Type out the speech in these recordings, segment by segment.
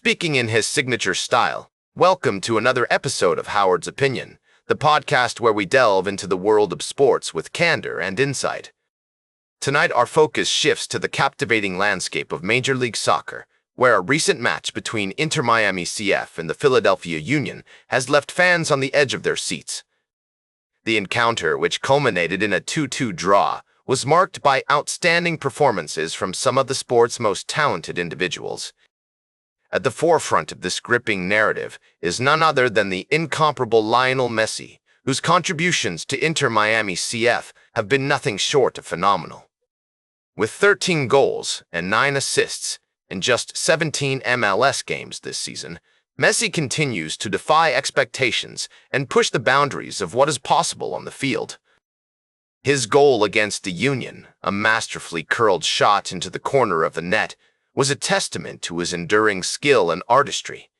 speaking in his signature style. Welcome to another episode of Howard's Opinion, the podcast where we delve into the world of sports with candor and insight. Tonight, our focus shifts to the captivating landscape of Major League Soccer, where a recent match between Inter Miami CF and the Philadelphia Union has left fans on the edge of their seats. The encounter, which culminated in a 2-2 draw, was marked by outstanding performances from some of the sport's most talented individuals. At the forefront of this gripping narrative is none other than the incomparable Lionel Messi, whose contributions to Inter Miami CF have been nothing short of phenomenal. With 13 goals and 9 assists in just 17 MLS games this season, Messi continues to defy expectations and push the boundaries of what is possible on the field. His goal against the Union, a masterfully curled shot into the corner of the net, was a testament to his enduring skill and artistry.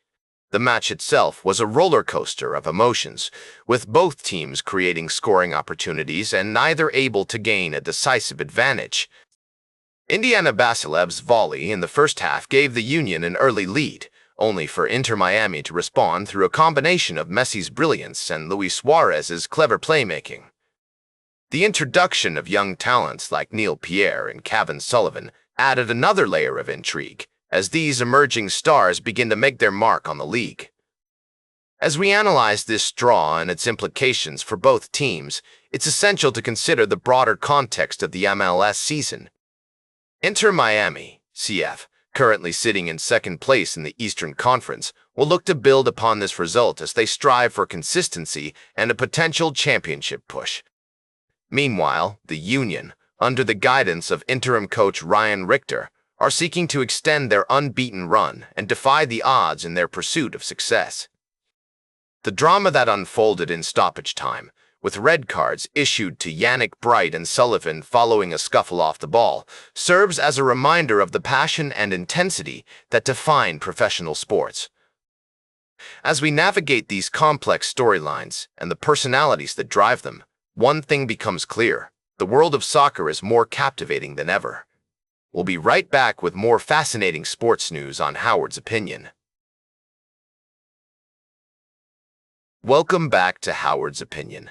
The match itself was a roller coaster of emotions, with both teams creating scoring opportunities and neither able to gain a decisive advantage. Indiana Basilev's volley in the first half gave the Union an early lead, only for Inter Miami to respond through a combination of Messi's brilliance and Luis Suarez's clever playmaking. The introduction of young talents like Neil Pierre and Kevin Sullivan added another layer of intrigue, as these emerging stars begin to make their mark on the league. As we analyze this draw and its implications for both teams, it's essential to consider the broader context of the MLS season. Inter Miami, CF, currently sitting in second place in the Eastern Conference, will look to build upon this result as they strive for consistency and a potential championship push. Meanwhile, the Union, under the guidance of interim coach Ryan Richter, are seeking to extend their unbeaten run and defy the odds in their pursuit of success. The drama that unfolded in stoppage time, with red cards issued to Yannick Bright and Sullivan following a scuffle off the ball, serves as a reminder of the passion and intensity that define professional sports. As we navigate these complex storylines and the personalities that drive them, one thing becomes clear: the world of soccer is more captivating than ever. We'll be right back with more fascinating sports news on Howard's Opinion. Welcome back to Howard's Opinion.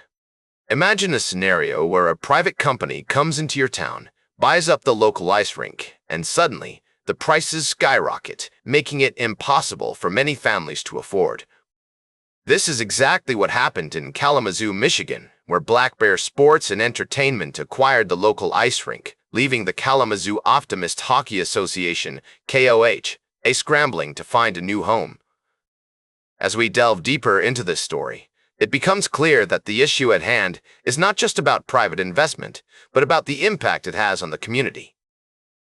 Imagine a scenario where a private company comes into your town, buys up the local ice rink, and suddenly the prices skyrocket, making it impossible for many families to afford. This is exactly what happened in Kalamazoo, Michigan, where Black Bear Sports and Entertainment acquired the local ice rink, leaving the Kalamazoo Optimist Hockey Association, KOH, scrambling to find a new home. As we delve deeper into this story, it becomes clear that the issue at hand is not just about private investment, but about the impact it has on the community.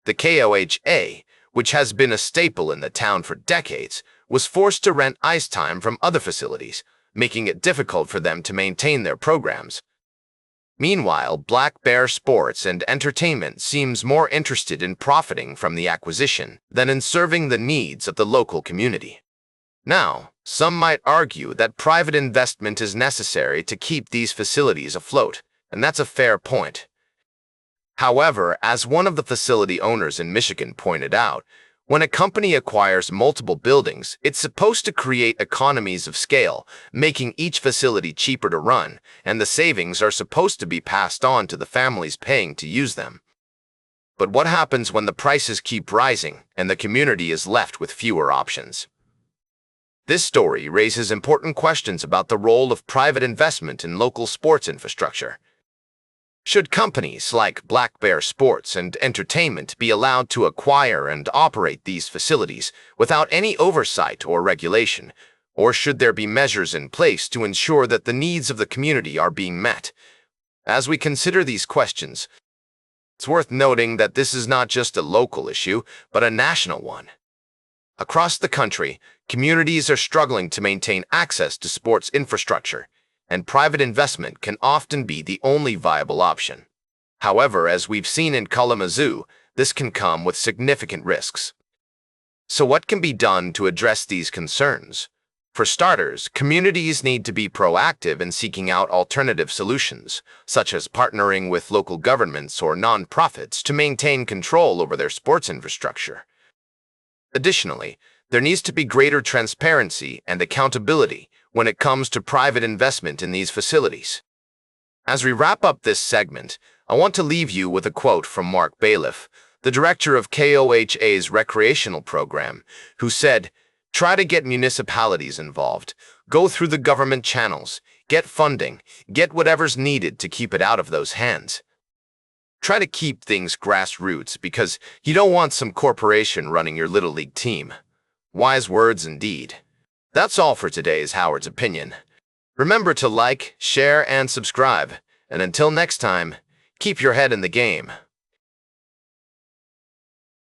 The KOHA, which has been a staple in the town for decades, was forced to rent ice time from other facilities, making it difficult for them to maintain their programs. Meanwhile, Black Bear Sports and Entertainment seems more interested in profiting from the acquisition than in serving the needs of the local community. Now, some might argue that private investment is necessary to keep these facilities afloat, and that's a fair point. However, as one of the facility owners in Michigan pointed out, when a company acquires multiple buildings, it's supposed to create economies of scale, making each facility cheaper to run, and the savings are supposed to be passed on to the families paying to use them. But what happens when the prices keep rising and the community is left with fewer options? This story raises important questions about the role of private investment in local sports infrastructure. Should companies like Black Bear Sports and Entertainment be allowed to acquire and operate these facilities without any oversight or regulation, or should there be measures in place to ensure that the needs of the community are being met? As we consider these questions, it's worth noting that this is not just a local issue, but a national one. Across the country, communities are struggling to maintain access to sports infrastructure, and private investment can often be the only viable option. However, as we've seen in Kalamazoo, this can come with significant risks. So what can be done to address these concerns? For starters, communities need to be proactive in seeking out alternative solutions, such as partnering with local governments or nonprofits to maintain control over their sports infrastructure. Additionally, There needs to be greater transparency and accountability when it comes to private investment in these facilities. As we wrap up this segment, I want to leave you with a quote from Mark Bailiff, the director of KOHA's recreational program, who said, "Try to get municipalities involved. Go through the government channels. Get funding. Get whatever's needed to keep it out of those hands. Try to keep things grassroots because you don't want some corporation running your Little League team." Wise words indeed. That's all for today's Howard's Opinion. Remember to like, share, and subscribe. And until next time, keep your head in the game.